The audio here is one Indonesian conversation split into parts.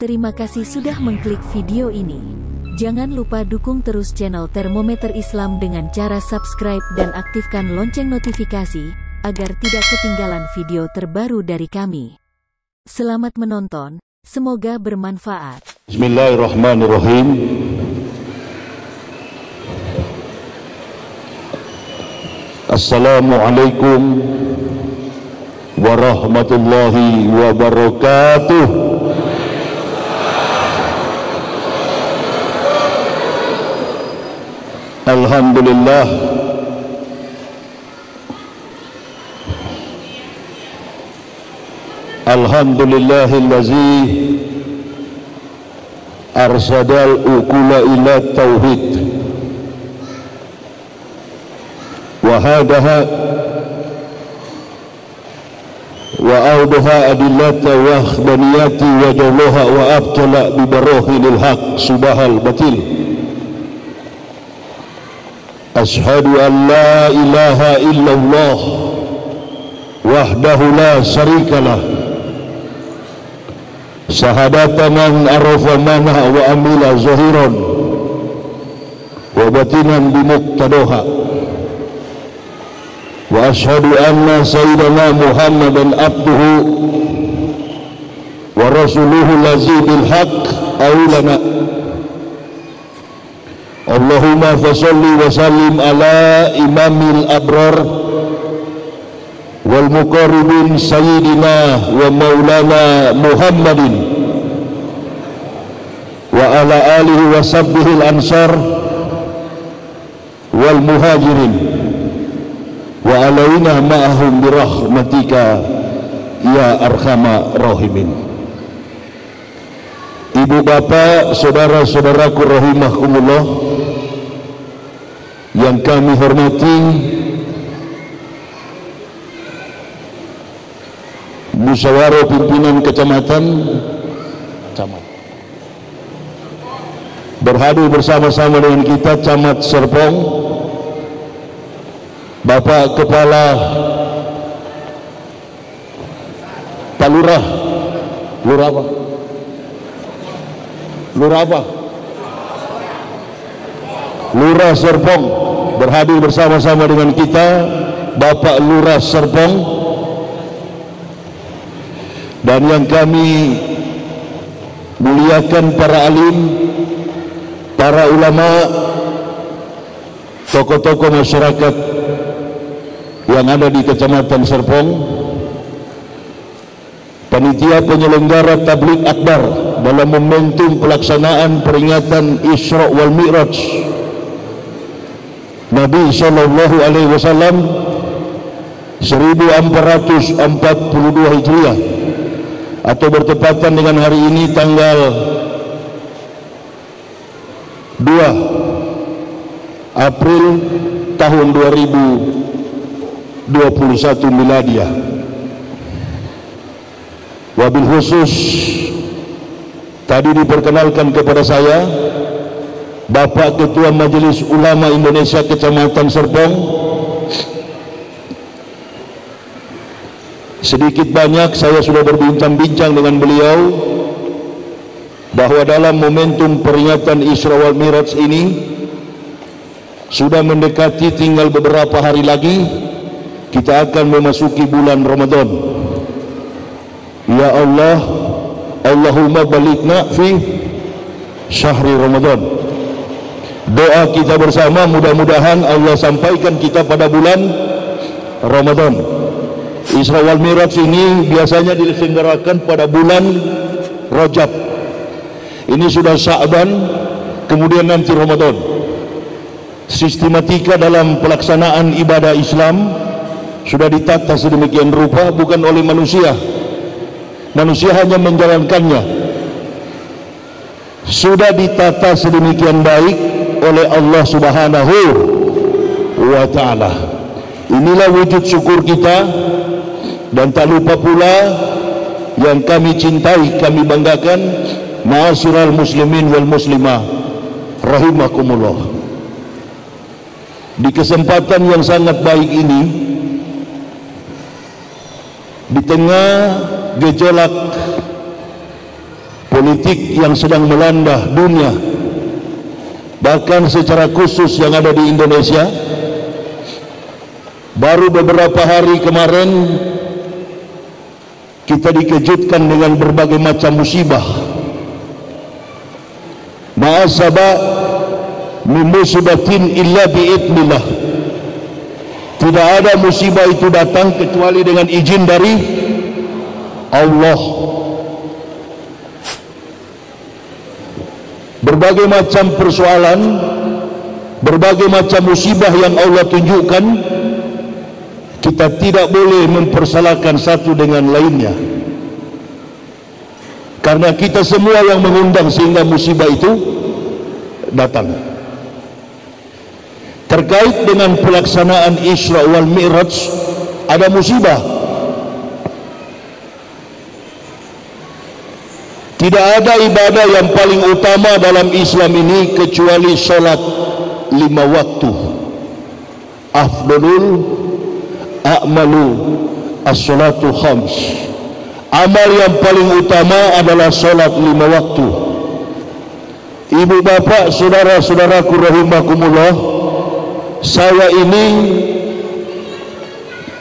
Terima kasih sudah mengklik video ini. Jangan lupa dukung terus channel Termometer Islam dengan cara subscribe dan aktifkan lonceng notifikasi, agar tidak ketinggalan video terbaru dari kami. Selamat menonton, semoga bermanfaat. Bismillahirrahmanirrahim. Assalamualaikum warahmatullahi wabarakatuh. Alhamdulillah, alhamdulillahillazi arsadal uqula ila tauhid wa hadaha wa awdaha adillata wa akhbaniyati wa jawlaha wa abtala bibarahilil haq subahal batil. Ashhadu an la ilaha illallah wahdahu la syarikalah, syahadata man arafa manha wa amila zahiran wa batinan bimuqtadaha. Wa ashhadu anna sayyidana Muhammadan abduhu wa rasuluhu lazi bil haqq awlana. Allahumma fasalli wa sallim ala imamil abrar wal muqarribin sayyidina wa maulana Muhammadin wa ala alihi wa sahbihi al ansar wal muhajirin wa alaina ma'ahum birahmatika ya arhamar rahimin. Ibu bapak, saudara-saudaraku rahimakumullah yang kami hormati, musyawarah pimpinan kecamatan berhadir bersama-sama dengan kita, Camat Serpong, Bapak Kepala Pak Lurah, Lurah apa? Lurah apa? Lurah Serpong berhadir bersama-sama dengan kita, Bapak Lurah Serpong, dan yang kami muliakan para alim, para ulama, tokoh-tokoh masyarakat yang ada di Kecamatan Serpong, panitia penyelenggara tabligh akbar dalam momentum pelaksanaan peringatan Isra wal Mi'raj Nabi sallallahu alaihi wasallam 1442 Hijriah, atau bertepatan dengan hari ini tanggal 2 April tahun 2021 Miladiah. Wabil khusus tadi diperkenalkan kepada saya Bapak Ketua Majelis Ulama Indonesia Kecamatan Serpong. Sedikit banyak saya sudah berbincang-bincang dengan beliau bahwa dalam momentum peringatan Isra wal Mi'raj ini sudah mendekati, tinggal beberapa hari lagi kita akan memasuki bulan Ramadan. Ya Allah, Allahumma balikna fi syahri Ramadan. Doa kita bersama, mudah-mudahan Allah sampaikan kita pada bulan Ramadan. Isra wal Mi'raj ini biasanya diselenggarakan pada bulan Rajab. Ini sudah Sya'ban, kemudian nanti Ramadan. Sistematika dalam pelaksanaan ibadah Islam sudah ditata sedemikian rupa, bukan oleh manusia. Manusia hanya menjalankannya. Sudah ditata sedemikian baik oleh Allah Subhanahu wa ta'ala. Inilah wujud syukur kita, dan tak lupa pula yang kami cintai, kami banggakan, ma'asyiral muslimin wal muslimah rahimakumullah. Di kesempatan yang sangat baik ini, di tengah gejolak politik yang sedang melanda dunia, bahkan secara khusus yang ada di Indonesia. Baru beberapa hari kemarin kita dikejutkan dengan berbagai macam musibah. Ma'asaba min musibatin illa bi'idnillah. Tidak ada musibah itu datang kecuali dengan izin dari Allah. Berbagai macam persoalan, berbagai macam musibah yang Allah tunjukkan, kita tidak boleh mempersalahkan satu dengan lainnya, karena kita semua yang mengundang sehingga musibah itu datang. Terkait dengan pelaksanaan Isra wal Mi'raj, ada musibah. Tidak ada ibadah yang paling utama dalam Islam ini kecuali solat 5 waktu. Afdalul a'malu as-salatu khams. Amal yang paling utama adalah solat 5 waktu. Ibu bapak, saudara-saudaraku rahimakumullah, saya ini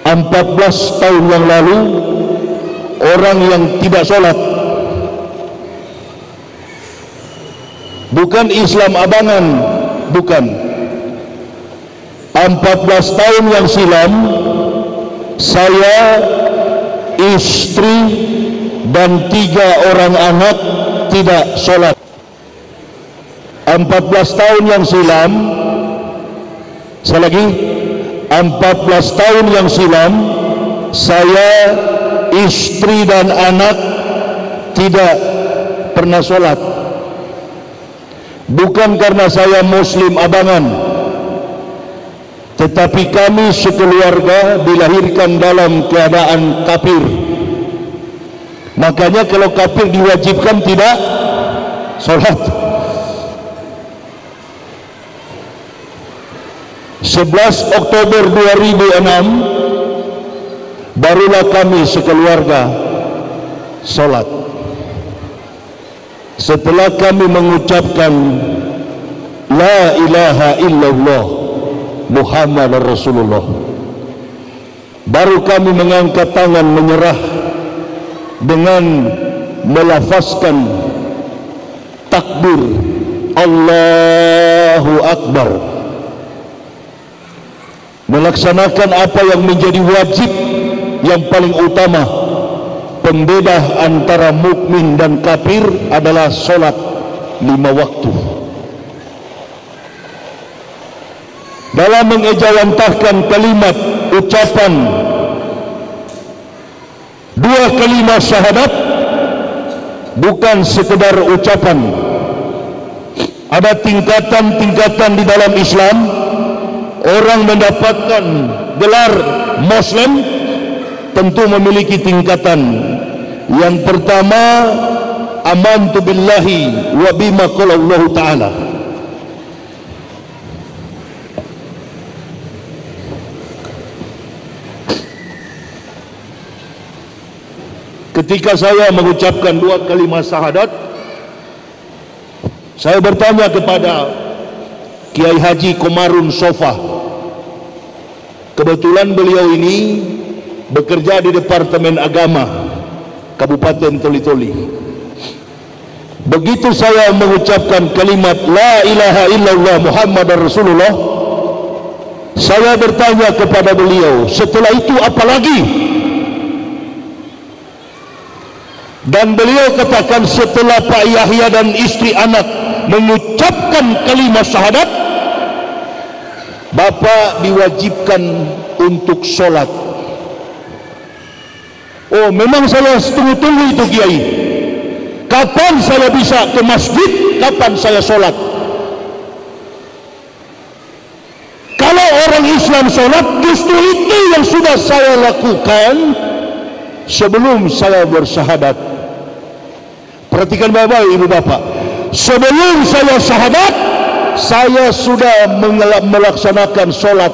14 tahun yang lalu orang yang tidak solat. Bukan Islam abangan, bukan. 14 tahun yang silam saya, istri dan 3 orang anak tidak solat. 14 tahun yang silam, saya lagi, 14 tahun yang silam saya, istri dan anak tidak pernah solat. Bukan karena saya muslim abangan, tetapi kami sekeluarga dilahirkan dalam keadaan kafir. Makanya kalau kafir diwajibkan tidak solat. 11 Oktober 2006 barulah kami sekeluarga solat. Setelah kami mengucapkan La ilaha illallah Muhammad Rasulullah, baru kami mengangkat tangan menyerah dengan melafazkan takbir Allahu Akbar, melaksanakan apa yang menjadi wajib yang paling utama. Pembeda antara mukmin dan kafir adalah solat 5 waktu. Dalam mengejawantahkan kalimat ucapan 2 kalimat syahadat, bukan sekedar ucapan. Ada tingkatan-tingkatan di dalam Islam. Orang mendapatkan gelar Muslim tentu memiliki tingkatan. Yang pertama, amantu billahi wa bima qala Allah Ta'ala. Ketika saya mengucapkan 2 kalimat syahadat, saya bertanya kepada Kiai Haji Komarun Sofa. Kebetulan beliau ini bekerja di Departemen Agama Kabupaten Toli-Toli. Begitu saya mengucapkan kalimat La ilaha illallah Muhammad Rasulullah, saya bertanya kepada beliau, setelah itu apa lagi? Dan beliau katakan, setelah Pak Yahya dan istri anak mengucapkan kalimat syahadat, Bapak diwajibkan untuk solat. Oh, memang saya tunggu-tunggu itu Kiai. Kapan saya bisa ke masjid? Kapan saya solat? Kalau orang Islam solat, justru itu yang sudah saya lakukan sebelum saya bersyahadat. Perhatikan bapak ibu bapak, sebelum saya syahadat, saya sudah melaksanakan solat,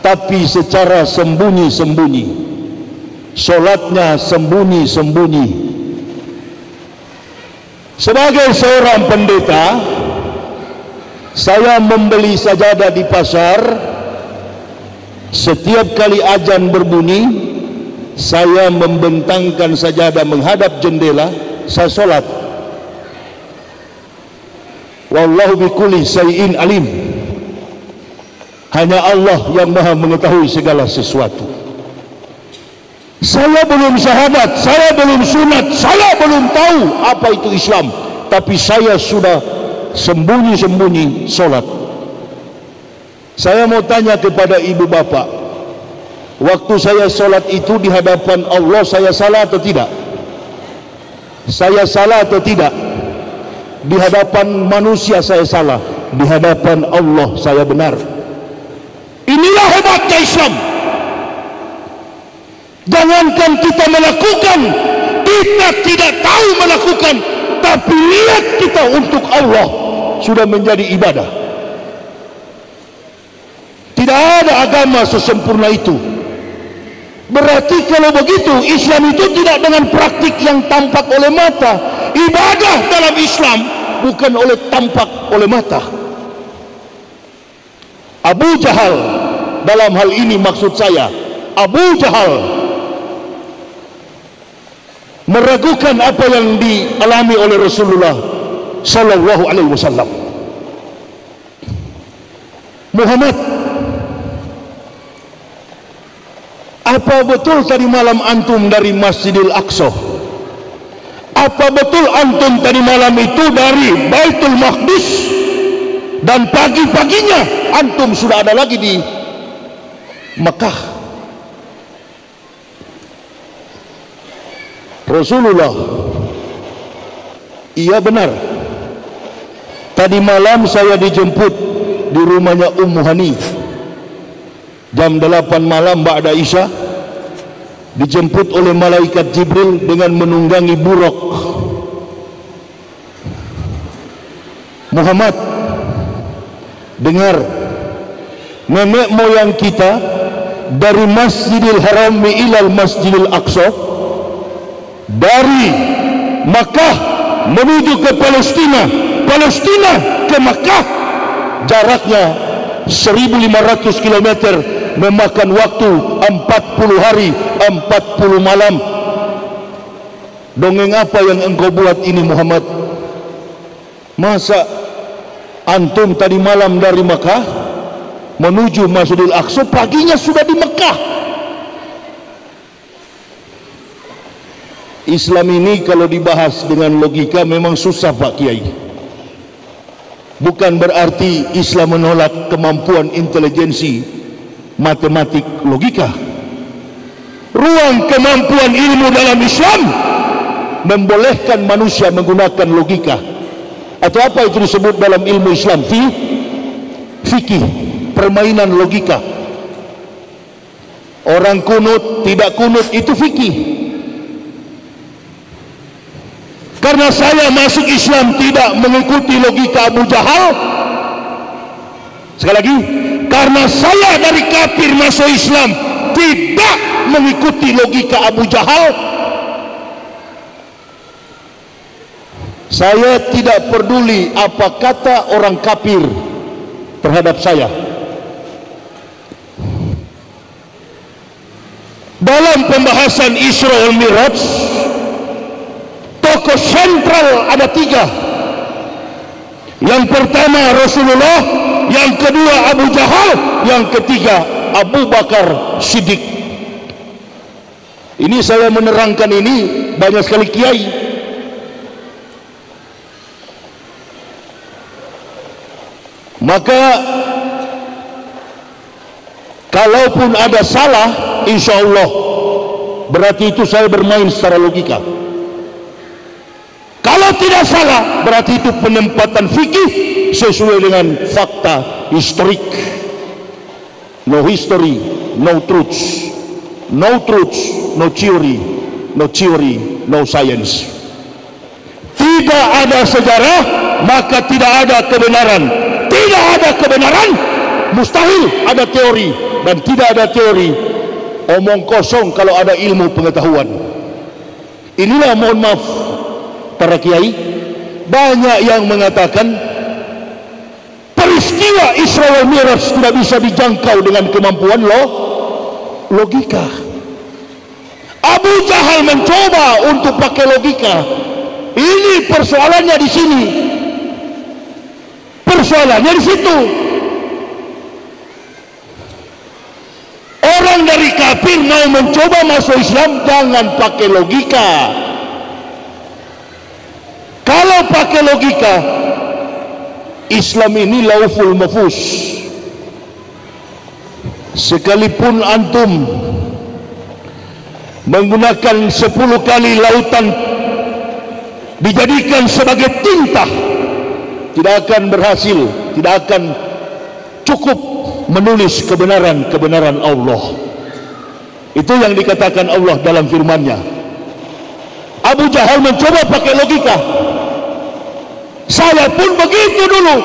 tapi secara sembunyi-sembunyi. Solatnya sembunyi-sembunyi. Sebagai seorang pendeta, saya membeli sajadah di pasar. Setiap kali azan berbunyi, saya membentangkan sajadah menghadap jendela, saya solat. Wallahu bikulli syai'in alim. Hanya Allah yang maha mengetahui segala sesuatu. Saya belum syahadat, saya belum sunat, saya belum tahu apa itu Islam, tapi saya sudah sembunyi-sembunyi solat. Saya mau tanya kepada ibu bapak, waktu saya solat itu di hadapan Allah, saya salah atau tidak? Saya salah atau tidak? Di hadapan manusia saya salah, di hadapan Allah saya benar. Inilah hebatnya Islam. Jangankan kita melakukan, kita tidak tahu melakukan, tapi niat kita untuk Allah sudah menjadi ibadah. Tidak ada agama sesempurna itu. Berarti kalau begitu, Islam itu tidak dengan praktik yang tampak oleh mata. Ibadah dalam Islam bukan tampak oleh mata. Abu Jahal, dalam hal ini maksud saya, Abu Jahal meragukan apa yang dialami oleh Rasulullah sallallahu alaihi wasallam. Muhammad, apa betul tadi malam antum dari Masjidil Aqsa? Apa betul antum tadi malam itu dari Baitul Maqdis? Dan pagi-paginya antum sudah ada lagi di Mekah. Rasulullah, iya benar, tadi malam saya dijemput di rumahnya Ummu Hani jam 8 malam ba'da Isya, dijemput oleh malaikat Jibril dengan menunggangi buruk. Muhammad, dengar, nenek moyang kita dari Masjidil Haram ilal Masjidil Aqsa, dari Makkah menuju ke Palestina, Palestina ke Makkah, jaraknya 1500 km, memakan waktu 40 hari 40 malam. Dongeng apa yang engkau buat ini Muhammad? Masa antum tadi malam dari Makkah menuju Masjidil Aqsa, paginya sudah di Makkah? Islam ini kalau dibahas dengan logika memang susah Pak Kiai. Bukan berarti Islam menolak kemampuan intelijensi, matematik, logika. Ruang kemampuan ilmu dalam Islam membolehkan manusia menggunakan logika. Atau apa itu disebut dalam ilmu Islam? Fikih, permainan logika. Orang kunut, tidak kunut, itu fikih. Karena saya masuk Islam tidak mengikuti logika Abu Jahal. Sekali lagi, karena saya dari kafir masuk Islam tidak mengikuti logika Abu Jahal. Saya tidak peduli apa kata orang kafir terhadap saya. Dalam pembahasan Isra wal Miraj, tokoh sentral ada 3. Yang pertama Rasulullah, yang kedua Abu Jahal, yang ketiga Abu Bakar Siddiq. Ini saya menerangkan ini banyak sekali kiai. Maka kalaupun ada salah, insya Allah berarti itu saya bermain secara logika. Kalau tidak salah, berarti itu penempatan fikih sesuai dengan fakta historik. No history, no truth. No truth, no theory. No theory, no science. Tidak ada sejarah, maka tidak ada kebenaran. Tidak ada kebenaran, mustahil ada teori. Dan tidak ada teori, omong kosong kalau ada ilmu pengetahuan. Inilah, mohon maaf para kiai, banyak yang mengatakan peristiwa Isra wal Mi'raj tidak bisa dijangkau dengan kemampuan logika. Abu Jahal mencoba untuk pakai logika. Ini persoalannya di sini. Persoalannya di situ. Orang dari kafir mau mencoba masuk Islam, jangan pakai logika. Kalau pakai logika, Islam ini lauful mahfuz. Sekalipun antum menggunakan 10 kali lautan dijadikan sebagai tinta, tidak akan berhasil, tidak akan cukup menulis kebenaran Allah. Itu yang dikatakan Allah dalam firman-Nya. Abu Jahal mencoba pakai logika. Saya pun begitu dulu.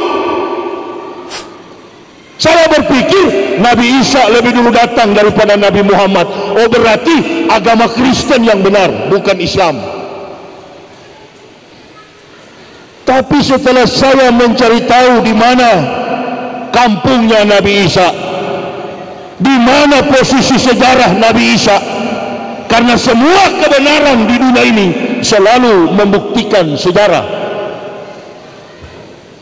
Saya berpikir Nabi Isa lebih dulu datang daripada Nabi Muhammad. Oh, berarti agama Kristen yang benar, bukan Islam. Tapi setelah saya mencari tahu di mana kampungnya Nabi Isa, di mana posisi sejarah Nabi Isa, karena semua kebenaran di dunia ini selalu membuktikan sejarah.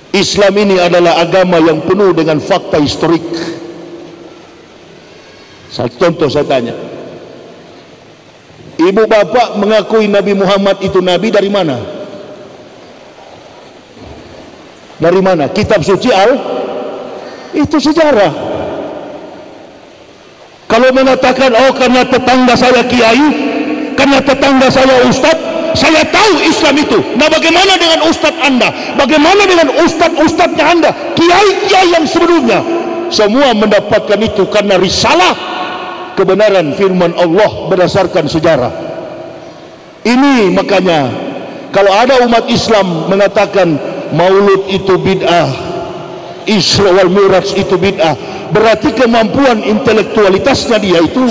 Islam ini adalah agama yang penuh dengan fakta historik. Satu contoh saya tanya, ibu bapak mengakui Nabi Muhammad itu Nabi dari mana? Dari mana? Kitab suci itu sejarah. Kalau mengatakan, oh karena tetangga saya kiai, karena tetangga saya ustadz, saya tahu Islam itu. Nah, bagaimana dengan ustadz Anda? Bagaimana dengan ustadz-ustadznya Anda? Kiai-kiai yang sebelumnya? Semua mendapatkan itu karena risalah kebenaran firman Allah berdasarkan sejarah. Ini makanya kalau ada umat Islam mengatakan Maulud itu bid'ah, Isra wal Mi'raj itu bid'ah, berarti kemampuan intelektualitasnya dia itu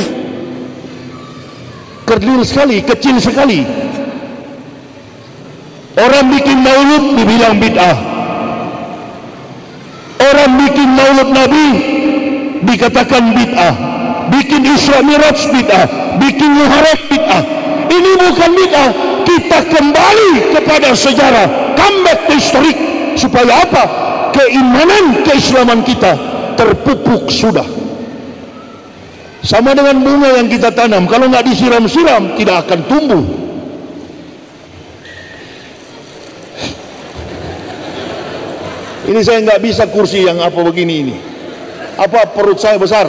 kerdil sekali, kecil sekali. Orang bikin maulud dibilang bid'ah, orang bikin maulud Nabi dikatakan bid'ah, bikin Isra Mi'raj bid'ah, bikin Muharram bid'ah. Ini bukan bid'ah. Kita kembali kepada sejarah, comeback to historik, supaya apa? Keimanan keislaman kita terpupuk sudah. Sama dengan bunga yang kita tanam, kalau nggak disiram-siram tidak akan tumbuh. Ini saya nggak bisa kursi yang apa begini ini. Apa perut saya besar?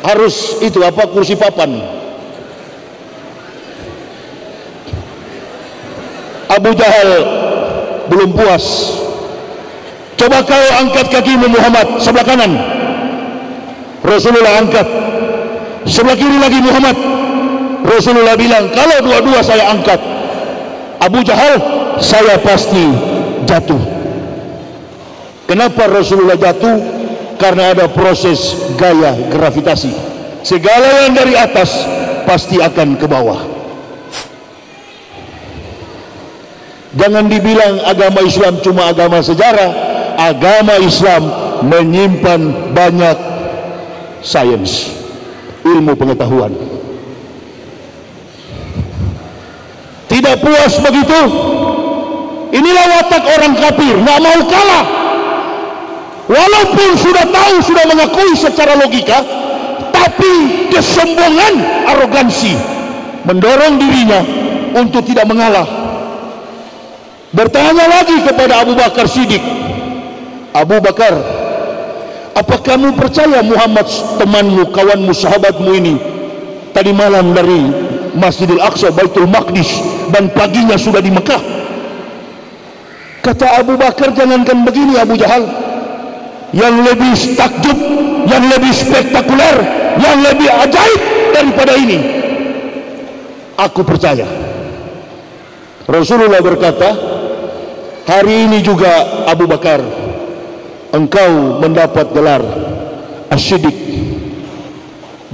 Harus itu apa kursi papan. Abu Jahal belum puas. Coba kau angkat kakimu Muhammad, sebelah kanan. Rasulullah angkat. Sebelah kiri lagi Muhammad. Rasulullah bilang, kalau dua-dua saya angkat, Abu Jahal, saya pasti jatuh. Kenapa Rasulullah jatuh? Karena ada proses gaya gravitasi. Segala yang dari atas pasti akan ke bawah. Jangan dibilang agama Islam cuma agama sejarah. Agama Islam menyimpan banyak sains, ilmu pengetahuan. Tidak puas begitu, inilah watak orang kafir, nggak mau kalah. Walaupun sudah tahu, sudah mengakui secara logika, tapi kesombongan, arogansi mendorong dirinya untuk tidak mengalah. Bertanya lagi kepada Abu Bakar Siddiq, Abu Bakar, apa kamu percaya Muhammad temanmu, kawanmu, sahabatmu ini tadi malam dari Masjidil Aqsa, Baitul Maqdis, dan paginya sudah di Mekah? Kata Abu Bakar, jangankan begini Abu Jahal, yang lebih takjub, yang lebih spektakuler, yang lebih ajaib daripada ini, aku percaya. Rasulullah berkata, hari ini juga Abu Bakar, engkau mendapat gelar As-Siddiq,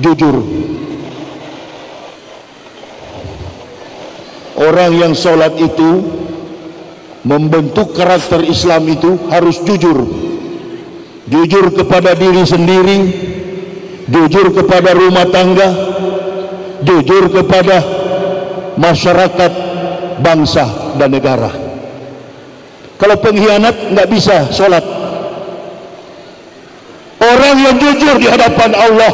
jujur. Orang yang sholat itu membentuk karakter Islam itu harus jujur. Jujur kepada diri sendiri, jujur kepada rumah tangga, jujur kepada masyarakat, bangsa dan negara. Kalau pengkhianat nggak bisa sholat. Orang yang jujur di hadapan Allah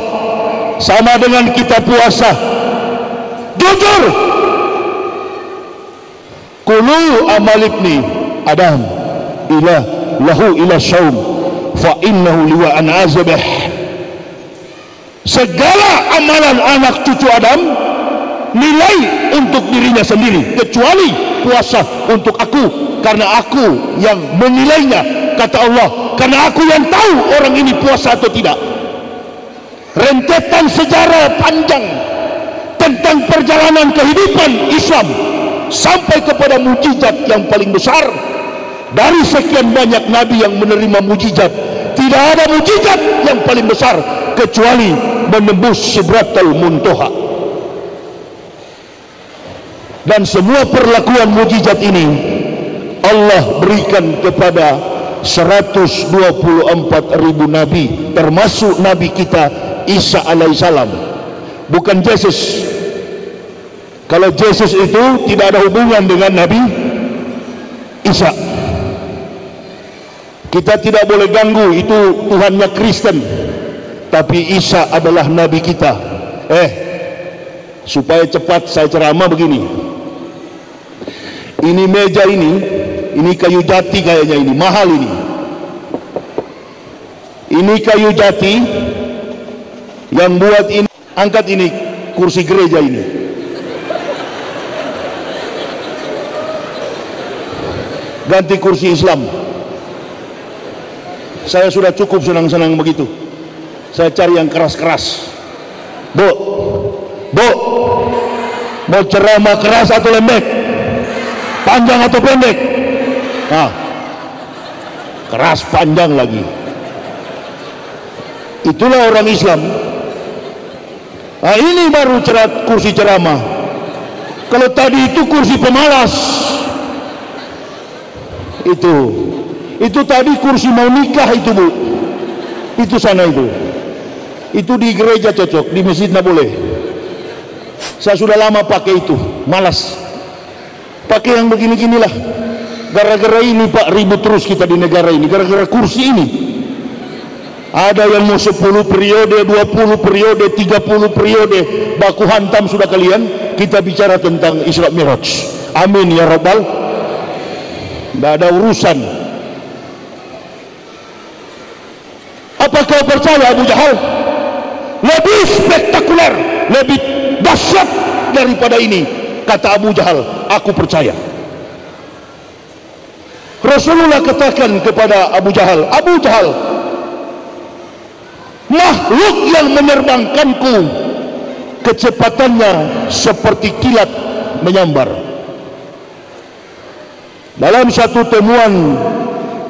sama dengan kita puasa. Jujur. Kulu amal ibni Adam lahu ila syaum fa innahu liwa an azabah. Segala amalan anak cucu Adam nilai untuk dirinya sendiri, kecuali puasa untuk aku, karena aku yang menilainya, kata Allah, karena aku yang tahu orang ini puasa atau tidak. Rentetan sejarah panjang tentang perjalanan kehidupan Islam sampai kepada mujizat yang paling besar. Dari sekian banyak nabi yang menerima mujizat, tidak ada mujizat yang paling besar kecuali menembus Sidratul Muntaha. Dan semua perlakuan mujizat ini Allah berikan kepada 124.000 nabi, termasuk nabi kita Isa alaihissalam, bukan Yesus. Kalau Yesus itu tidak ada hubungan dengan Nabi Isa, kita tidak boleh ganggu, itu Tuhannya Kristen. Tapi Isa adalah Nabi kita. Supaya cepat saya ceramah begini. Ini meja ini kayu jati kayaknya, ini mahal ini. Ini kayu jati yang buat ini, angkat ini kursi gereja ini. Ganti kursi Islam. Saya sudah cukup senang-senang begitu. Saya cari yang keras-keras. Bu, mau ceramah keras atau lembek? Panjang atau pendek? Nah, keras panjang lagi. Itulah orang Islam. Nah, ini baru kursi ceramah. Kalau tadi itu kursi pemalas. Itu tadi kursi mau nikah itu, Bu. Itu sana itu di gereja cocok, di masjid nggak boleh. Saya sudah lama pakai itu, malas pakai yang begini-ginilah. Gara-gara ini Pak, ribut terus kita di negara ini, gara-gara kursi ini. Ada yang mau 10 periode, 20 periode, 30 periode, baku hantam sudah kalian. Kita bicara tentang Isra Mi'raj. Amin ya Rabbal. Tidak ada urusan. Apa kau percaya Abu Jahal lebih spektakuler, lebih dahsyat daripada ini? Kata Abu Jahal, aku percaya. Rasulullah katakan kepada Abu Jahal, Abu Jahal, makhluk yang menerbangkanku kecepatannya seperti kilat menyambar. Dalam satu temuan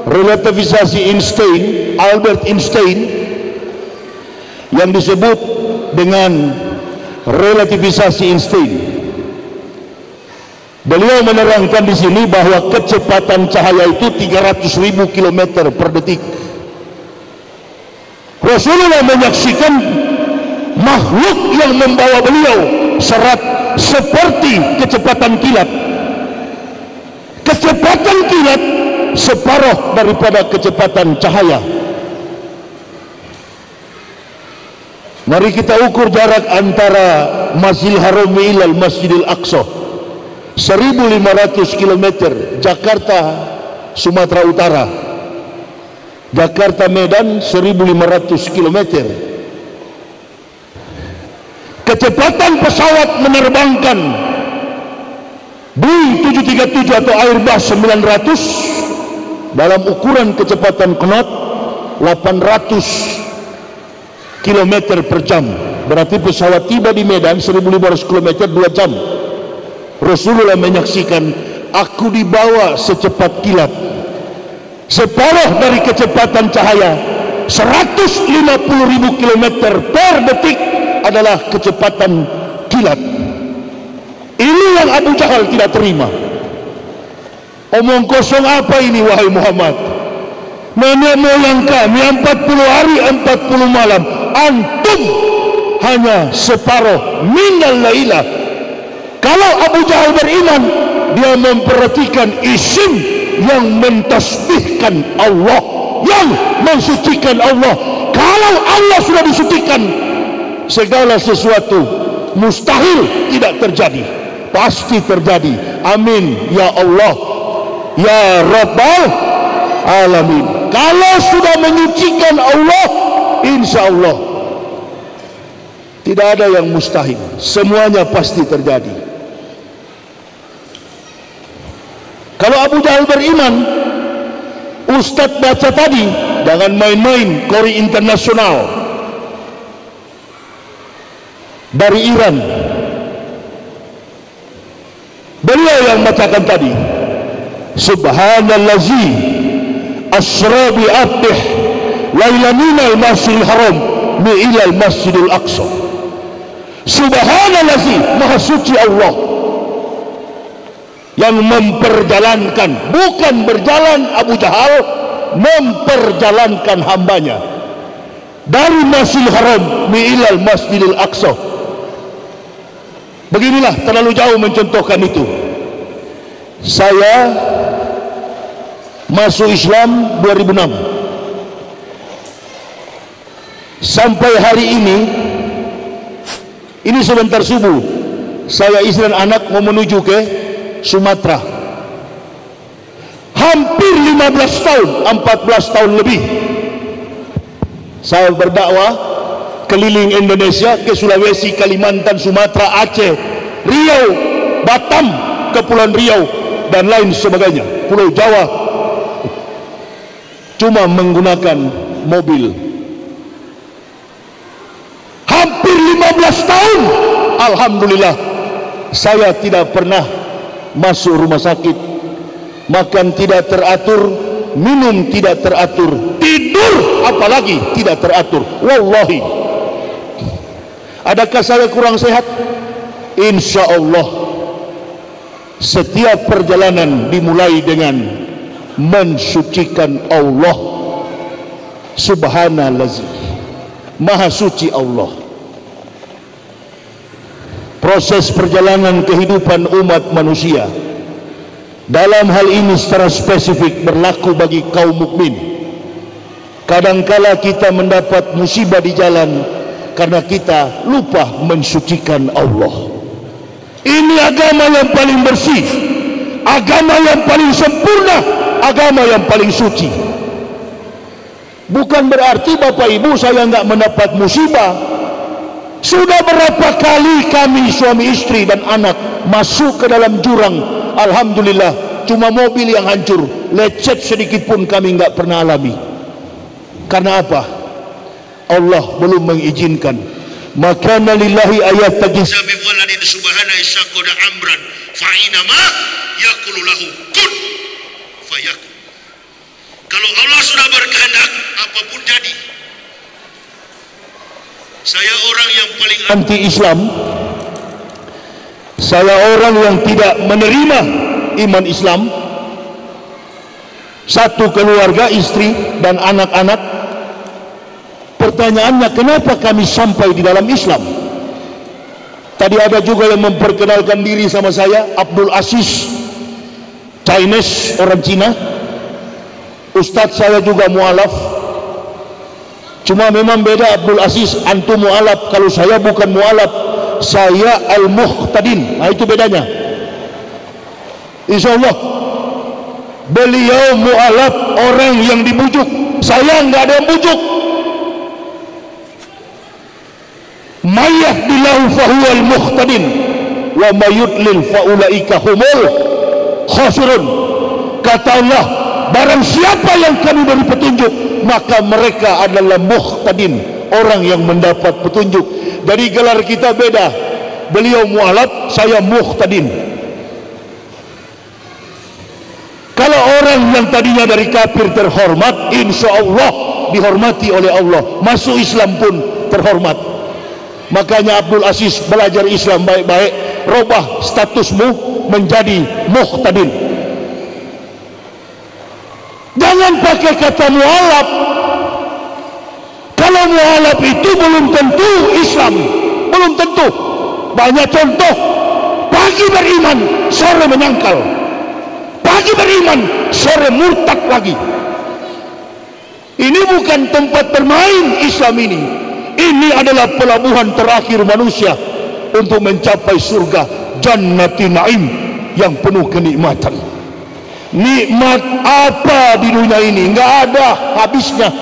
relativisasi Einstein, Albert Einstein, yang disebut dengan relativisasi Einstein, beliau menerangkan di sini bahwa kecepatan cahaya itu 300.000 km per detik. Rasulullah menyaksikan makhluk yang membawa beliau seperti kecepatan kilat. Kecepatan kilat separuh daripada kecepatan cahaya. Mari kita ukur jarak antara Masjidil Haram ila Masjidil Aqsa, 1.500 km. Jakarta Sumatera Utara, Jakarta Medan 1.500 km. Kecepatan pesawat menerbangkan Boeing 737 atau Airbus 900 dalam ukuran kecepatan knot 800 km per jam. Berarti pesawat tiba di Medan 1.500 km 2 jam. Rasulullah menyaksikan, aku dibawa secepat kilat, separuh dari kecepatan cahaya. 150.000 km per detik adalah kecepatan kilat. Ini yang Abu Jahal tidak terima. Omong kosong apa ini wahai Muhammad? Nenek moyang kami 40 hari 40 malam, antum hanya separuh minal laila. Kalau Abu Jahal beriman, dia memperhatikan isim yang mentasbihkan Allah, yang mensucikan Allah. Kalau Allah sudah disucikan, segala sesuatu mustahil tidak terjadi, pasti terjadi. Amin ya Allah ya Rabbal Alamin. Kalau sudah menyucikan Allah, insya Allah tidak ada yang mustahil, semuanya pasti terjadi. Kalau Abu Jahal beriman, Ustadz baca tadi, jangan main-main Kori Internasional dari Iran. Beliau yang bacakan tadi, Subhanallazi asra bi abdih laila minal masjidil haram mi ilal masjidil aqsa. Subhanallazi, maha suci Allah yang memperjalankan, bukan berjalan Abu Jahal, memperjalankan hambanya dari Masjidil Haram mi ilal Masjidil Aqsa. Beginilah, terlalu jauh mencontohkan itu. Saya masuk Islam 2006. Sampai hari ini sebentar subuh, saya istri dan anak mau menuju ke Sumatera. Hampir 15 tahun, 14 tahun lebih saya berdakwah keliling Indonesia, ke Sulawesi, Kalimantan, Sumatera, Aceh, Riau, Batam, Kepulauan Riau dan lain sebagainya, Pulau Jawa, cuma menggunakan mobil. Hampir 15 tahun, alhamdulillah, saya tidak pernah masuk rumah sakit, makan tidak teratur, minum tidak teratur, tidur apalagi tidak teratur. Wallahi, adakah saya kurang sehat? Insya Allah, setiap perjalanan dimulai dengan mensucikan Allah. Subhanallazi, maha suci Allah. Proses perjalanan kehidupan umat manusia, dalam hal ini secara spesifik berlaku bagi kaum mukmin. Kadangkala kita mendapat musibah di jalan karena kita lupa mensucikan Allah. Ini agama yang paling bersih, agama yang paling sempurna, agama yang paling suci. Bukan berarti Bapak Ibu saya enggak mendapat musibah. Sudah berapa kali kami suami istri dan anak masuk ke dalam jurang, alhamdulillah, cuma mobil yang hancur, lecet sedikit pun kami enggak pernah alami. Karena apa? Allah belum mengizinkan. Maka lillahi ayat tajisabi waladin subhana isaqoda amran fa'inama yakulu lahu kun fayakun. Kalau Allah sudah berkehendak, apapun jadi. Saya orang yang paling anti-Islam, saya orang yang tidak menerima iman Islam. Satu keluarga, istri dan anak-anak. Pertanyaannya, kenapa kami sampai di dalam Islam? Tadi ada juga yang memperkenalkan diri sama saya, Abdul Aziz, Chinese, orang Cina. Ustadz saya juga mu'alaf. Cuma memang beda, Abdul Aziz antum mu'alaf, kalau saya bukan mu'alaf, saya al-muhtadin. Nah, itu bedanya. Insya Allah beliau mu'alaf, orang yang dibujuk. Saya enggak ada yang bujuk. Mayyahdilahu fahuwal muhtadin wa mayudlil faulaika humul khasirun. Kata Allah, barang siapa yang kami beri petunjuk, maka mereka adalah muhtadin, orang yang mendapat petunjuk. Dari gelar kita beda, beliau mu'alaf, saya muhtadin. Kalau orang yang tadinya dari kafir terhormat, insya Allah dihormati oleh Allah, masuk Islam pun terhormat. Makanya Abdul Aziz belajar Islam baik-baik, robah statusmu menjadi muhtadin. Jangan pakai kata mualaf. Kalau mualaf itu belum tentu Islam, belum tentu. Banyak contoh, pagi beriman, sore menyangkal, pagi beriman, sore murtad lagi. Ini bukan tempat bermain Islam ini. Ini adalah pelabuhan terakhir manusia untuk mencapai surga Jannatin Naim yang penuh kenikmatan. Nikmat apa di dunia ini? Enggak ada habisnya.